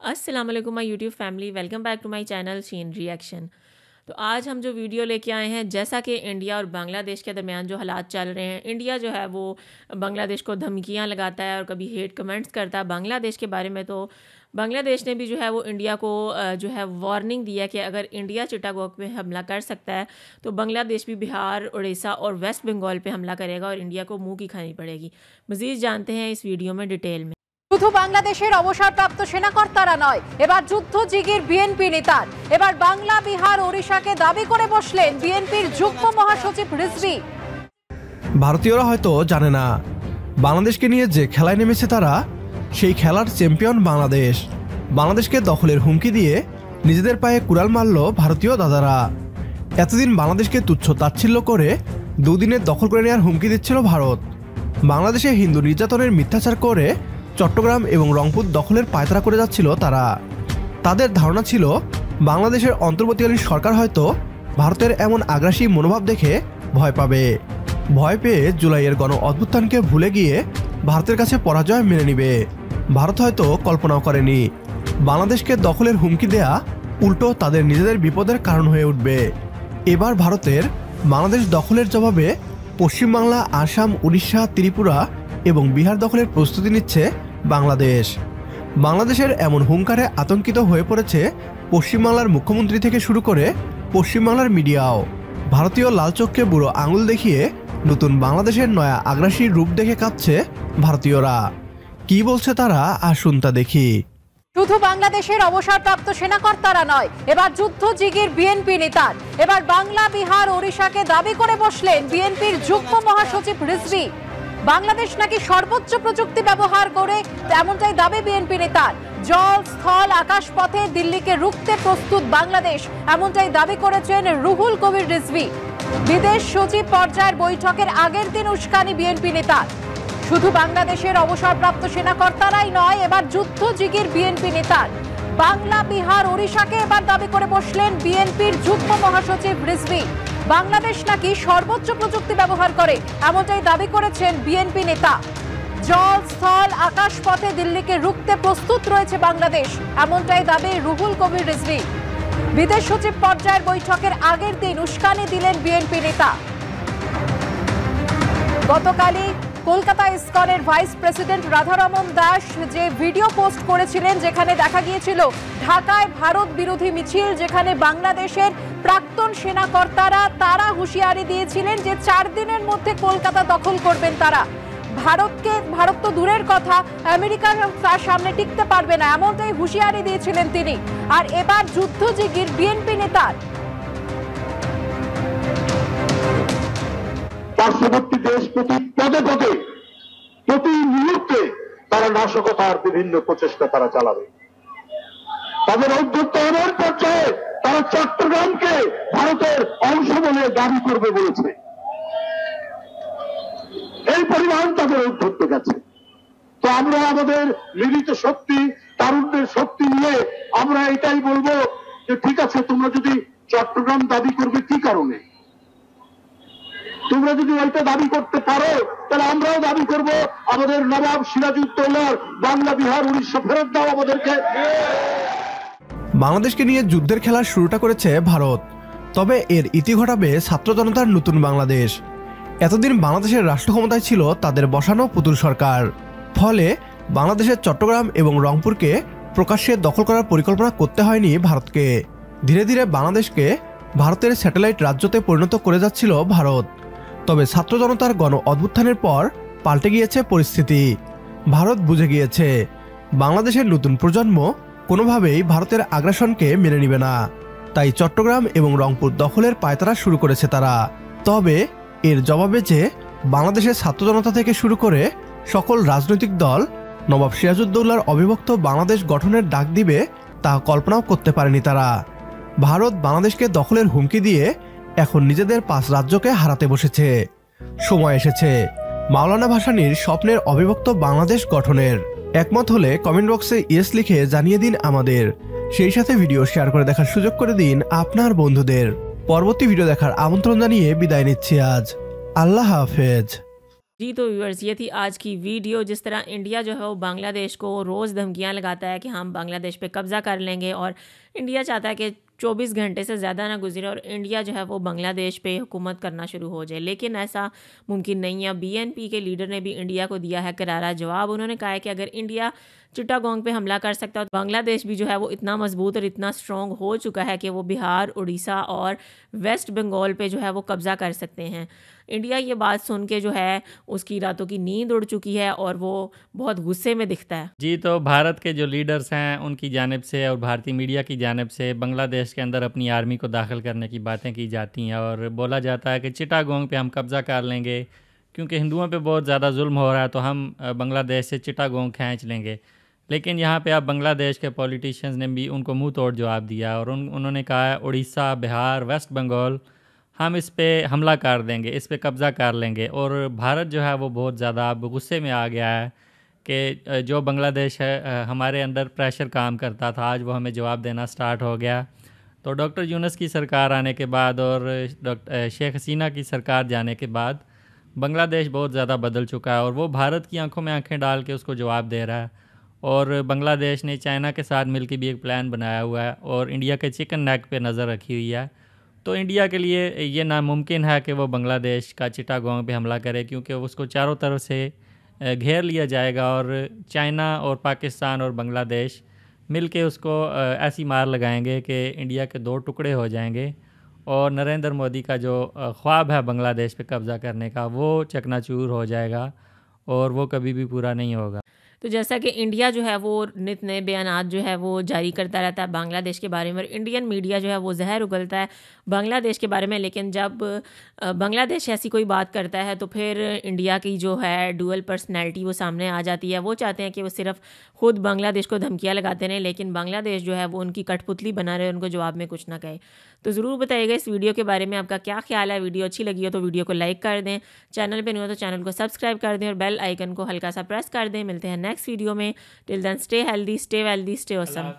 अस्सलाम वालेकुम my YouTube family, welcome back to my channel चीन रिएक्शन। तो आज हम जो वीडियो लेके आए हैं, जैसा कि इंडिया और बांग्लादेश के दरमियान जो हालात चल रहे हैं, इंडिया जो है वो बांग्लादेश को धमकियां लगाता है और कभी हेट कमेंट्स करता है बांग्लादेश के बारे में। तो बांग्लादेश ने भी जो है वो इंडिया को जो है वार्निंग दिया कि अगर इंडिया चिटागोंग पे हमला कर सकता है तो बांग्लादेश भी बिहार, उड़ीसा और वेस्ट बंगाल पे हमला करेगा और इंडिया को मुँह की खानी पड़ेगी। मज़ीद जानते हैं इस वीडियो में डिटेल में। শুধু বাংলাদেশের অবসরপ্রাপ্ত সেনাকর্তারা নয়, এবার যুদ্ধজিগির বিএনপি নেতার। এবার বাংলা, বিহার, ওড়িশাকে দাবি করে বসলেন বিএনপির যুগ্ম মহাসচিব রিজভী। ভারতীয়রা হয়তো জানে না বাংলাদেশকে নিয়ে যে খেলায় নেমেছে তারা, সেই খেলার চ্যাম্পিয়ন বাংলাদেশ। বাংলাদেশকে দখলের হুমকি দিয়ে নিজেদের পায়ে কুড়াল মারল ভারতীয় দাদারা। এতদিন বাংলাদেশকে তুচ্ছ তাচ্ছিল্য করে দুদিনে দখল করে নেওয়ার হুমকি দিচ্ছিল ভারত। বাংলাদেশে হিন্দু নির্যাতনের মিথ্যাচার করে চট্টগ্রাম এবং রংপুর দখলের পায়তারা করে যাচ্ছিল তারা। তাদের ধারণা ছিল বাংলাদেশের অন্তর্বর্তীকালীন সরকার হয়তো ভারতের এমন আগ্রাসী মনোভাব দেখে ভয় পাবে। ভয় পেয়ে জুলাইয়ের গণ অভ্যুত্থানকে ভুলে গিয়ে ভারতের কাছে পরাজয় মেনে নিবে। ভারত হয়তো কল্পনাও করেনি বাংলাদেশকে দখলের হুমকি দেয়া উল্টো তাদের নিজেদের বিপদের কারণ হয়ে উঠবে। এবার ভারতের বাংলাদেশ দখলের জবাবে পশ্চিমবাংলা, আসাম, উড়িষ্যা, ত্রিপুরা এবং বিহার দখলের প্রস্তুতি নিচ্ছে বাংলাদেশ। বাংলাদেশের এমন হুঙ্কারে আতঙ্কিত হয়ে পড়েছে পশ্চিমবাংলার মুখ্যমন্ত্রী থেকে শুরু করে পশ্চিমবাংলার মিডিয়াও। ভারতীয় লালচোখকে বুড়ো আঙুল দেখিয়ে নতুন বাংলাদেশের নয়া আগ্রাসী রূপ দেখে কাঁপছে ভারতীয়রা। কি বলছে তারা, আসুন তা দেখি। শুধু বাংলাদেশের অবসরপ্রাপ্ত সেনাকর্তারা নয়, এবার যুদ্ধজিগির বিএনপি নেতার। এবার বাংলা, বিহার, ওড়িশাকে দাবি করে বসলেন বিএনপির যুগ্ম মহাসচিব রিজভী। বাংলাদেশ নাকি সর্বোচ্চ প্রযুক্তি ব্যবহার করে, এমনটাই দাবি বিএনপি নেতার। জল, স্থল, আকাশ পথে দিল্লিকে রুখতে প্রস্তুত বাংলাদেশ, এমনটাই দাবি করেছেন রুহুল কবির রিজভী। বিদেশ সচিব পর্যায়ের বৈঠকের আগের দিন উস্কানি বিএনপি নেতার। শুধু বাংলাদেশের অবসরপ্রাপ্ত সেনাকর্তারাই নয়, এবার যুদ্ধজিগির বিএনপি নেতার। বাংলা, বিহার, ওড়িশাকে এবার দাবি করে বসলেন বিএনপির যুগ্ম মহাসচিব রিজভী। বাংলাদেশ নাকি সর্বোচ্চ প্রযুক্তি ব্যবহার করে, এমনটাই দাবি করেছেন বিএনপি নেতা। জল, স্থল, আকাশ পথে দিল্লিকে রুখতে প্রস্তুত রয়েছে বাংলাদেশ, এমনটাই দাবি রুহুল কবির রিজভী। বিদেশ সচিব পর্যায়ের বৈঠকের আগের দিন উস্কানি দিলেন বিএনপি নেতা। গতকালই কলকাতা ইসকনের ভাইস প্রেসিডেন্ট রাধারমন দাস যে ভিডিও পোস্ট করেছিলেন, যেখানে দেখা গিয়েছিল ঢাকায় ভারত বিরোধী মিছিল, যেখানে বাংলাদেশের প্রাক্তন সেনাকর্তারা তারা হুঁশিয়ারি দিয়েছিলেন যে 4 দিনের মধ্যে কলকাতা দখল করবেন তারা। ভারত তো দূরের কথা, আমেরিকার তার সামনে টিকতে পারবে না, এমনটাই হুঁশিয়ারি দিয়েছিলেন তিনি। আর এবার যুদ্ধজিগির বিএনপি নেতার। পার্শ্ববর্তী দেশ প্রতি পদে পদে, প্রতি মুহূর্তে তারা নাশকতার বিভিন্ন প্রচেষ্টা তারা চালাবে। তাদের অভ্যুত্থানের পর্যায়ে তারা চট্টগ্রামকে ভারতের অংশ বলে দাবি করবে বলেছে। এই পরিমাণ তাদের উদ্ধত্ত গেছে। তো আমরা আমাদের মিলিত শক্তি, তারুণ্যের শক্তি নিয়ে আমরা এটাই বলবো যে ঠিক আছে, তোমরা যদি চট্টগ্রাম দাবি করবে কি কারণে, তোমরা যদি ওইটা দাবি করতে পারো তাহলে আমরাও দাবি করব আমাদের নবাব সিরাজউদ্দৌলার বাংলা, বিহার, উড়িষ্যা ফেরত দাও আমাদেরকে। বাংলাদেশকে নিয়ে যুদ্ধের খেলার শুরুটা করেছে ভারত, তবে এর ইতি ঘটাবে ছাত্র জনতার নতুন বাংলাদেশ। এতদিন বাংলাদেশের রাষ্ট্র ক্ষমতায় ছিল তাদের বসানো পুতুল সরকার, ফলে বাংলাদেশের চট্টগ্রাম এবং রংপুরকে প্রকাশ্যে দখল করার পরিকল্পনা করতে হয়নি ভারতকে। ধীরে ধীরে বাংলাদেশকে ভারতের স্যাটেলাইট রাজ্যতে পরিণত করে যাচ্ছিল ভারত। তবে ছাত্র জনতার গণ অভ্যুত্থানের পর পাল্টে গিয়েছে পরিস্থিতি। ভারত বুঝে গিয়েছে বাংলাদেশের নতুন প্রজন্ম কোনোভাবেই ভারতের আগ্রাসনকে মেনে নিবে না, তাই চট্টগ্রাম এবং রংপুর দখলের পায়তারা শুরু করেছে তারা। তবে এর জবাবে যে বাংলাদেশের ছাত্র জনতা থেকে শুরু করে সকল রাজনৈতিক দল নবাব সিরাজউদ্দৌলার অবিভক্ত বাংলাদেশ গঠনের ডাক দিবে তা কল্পনাও করতে পারেনি তারা। ভারত বাংলাদেশকে দখলের হুমকি দিয়ে এখন নিজেদের 5 রাজ্যকে হারাতে বসেছে। সময় এসেছে মাওলানা ভাসানীর স্বপ্নের অবিভক্ত বাংলাদেশ গঠনের। একমত হলে কমেন্ট বক্সে ইয়েস লিখে জানিয়ে দিন আমাদের। সেই সাথে ভিডিও শেয়ার করে দেখার সুযোগ করে দিন আপনার বন্ধুদের। পরবর্তী ভিডিও দেখার আমন্ত্রণ জানিয়ে বিদায় নিচ্ছি আজ। আল্লাহ হাফেজ। जी तो व्यूअर्स, ये थी आज की वीडियो। जिस तरह इंडिया जो है वो बांग्लादेश को रोज़ धमकियां लगाता है कि हम बांग्लादेश पे कब्ज़ा कर लेंगे, और इंडिया चाहता है कि 24 घंटे से ज़्यादा ना गुजरे और इंडिया जो है वो बांग्लादेश पे हुकूमत करना शुरू हो जाए, लेकिन ऐसा मुमकिन नहीं है। बीएनपी के लीडर ने भी इंडिया को दिया है करारा जवाब। उन्होंने कहा है कि अगर इंडिया चिट्टागोंग पे हमला कर सकता है तो बांग्लादेश भी जो है वो इतना मजबूत और इतना स्ट्रॉन्ग हो चुका है कि वो बिहार, उड़ीसा और वेस्ट बंगाल पे जो है वो कब्ज़ा कर सकते हैं। इंडिया ये बात सुन के जो है उसकी रातों की नींद उड़ चुकी है और वो बहुत गुस्से में दिखता है। जी तो भारत के जो लीडर्स हैं उनकी जानिब से और भारतीय मीडिया की जानिब से बांग्लादेश के अंदर अपनी आर्मी को दाखिल करने की बातें की जाती हैं और बोला जाता है कि चिटागोंग पे हम कब्ज़ा कर लेंगे, क्योंकि हिंदुओं पे बहुत ज़्यादा जुल्म हो रहा है तो हम बांग्लादेश से चिटागोंग खींच लेंगे। लेकिन यहाँ पे अब बांग्लादेश के पॉलिटिशियंस ने भी उनको मुंह तोड़ जवाब दिया और उन्होंने कहा है उड़ीसा, बिहार, वेस्ट बंगाल हम इस पे हमला कर देंगे, इस पे कब्ज़ा कर लेंगे। और भारत जो है वो बहुत ज़्यादा अब गुस्से में आ गया है कि जो बांग्लादेश है हमारे अंदर प्रेशर काम करता था, आज वो हमें जवाब देना स्टार्ट हो गया। तो डॉक्टर यूनुस की सरकार आने के बाद और शेख हसीना की सरकार जाने के बाद बांग्लादेश बहुत ज़्यादा बदल चुका है और वो भारत की आंखों में आंखें डाल के उसको जवाब दे रहा है। और बांग्लादेश ने चाइना के साथ मिलकर भी एक प्लान बनाया हुआ है और इंडिया के चिकन नेक पे नज़र रखी हुई है। तो इंडिया के लिए ये नामुमकिन है कि वो बांग्लादेश का चिटागोंग पे हमला करे, क्योंकि उसको चारों तरफ से घेर लिया जाएगा और चाइना और पाकिस्तान और बांग्लादेश मिलके उसको ऐसी मार लगाएंगे कि इंडिया के दो टुकड़े हो जाएंगे और नरेंद्र मोदी का जो ख्वाब है बांग्लादेश पे कब्ज़ा करने का वो चकनाचूर हो जाएगा और वो कभी भी पूरा नहीं होगा। तो जैसा कि इंडिया जो है वो नित नए बयानात जो है वो जारी करता रहता है बांग्लादेश के बारे में, और इंडियन मीडिया जो है वो जहर उगलता है बांग्लादेश के बारे में, लेकिन जब बांग्लादेश ऐसी कोई बात करता है तो फिर इंडिया की जो है डुअल पर्सनैलिटी वो सामने आ जाती है। वो चाहते हैं कि वो सिर्फ खुद बांग्लादेश को धमकियाँ लगाते रहें, लेकिन बांग्लादेश जो है वो उनकी कठपुतली बना रहे, उनको जवाब में कुछ ना कहे। तो ज़रूर बताइएगा इस वीडियो के बारे में आपका क्या ख्याल है। वीडियो अच्छी लगी हो तो वीडियो को लाइक कर दें, चैनल पर नहीं हो तो चैनल को सब्सक्राइब कर दें और बेल आइकन को हल्का सा प्रेस कर दें। मिलते हैं नेक्स्ट वीडियो में। Till then stay healthy, stay wealthy, stay awesome.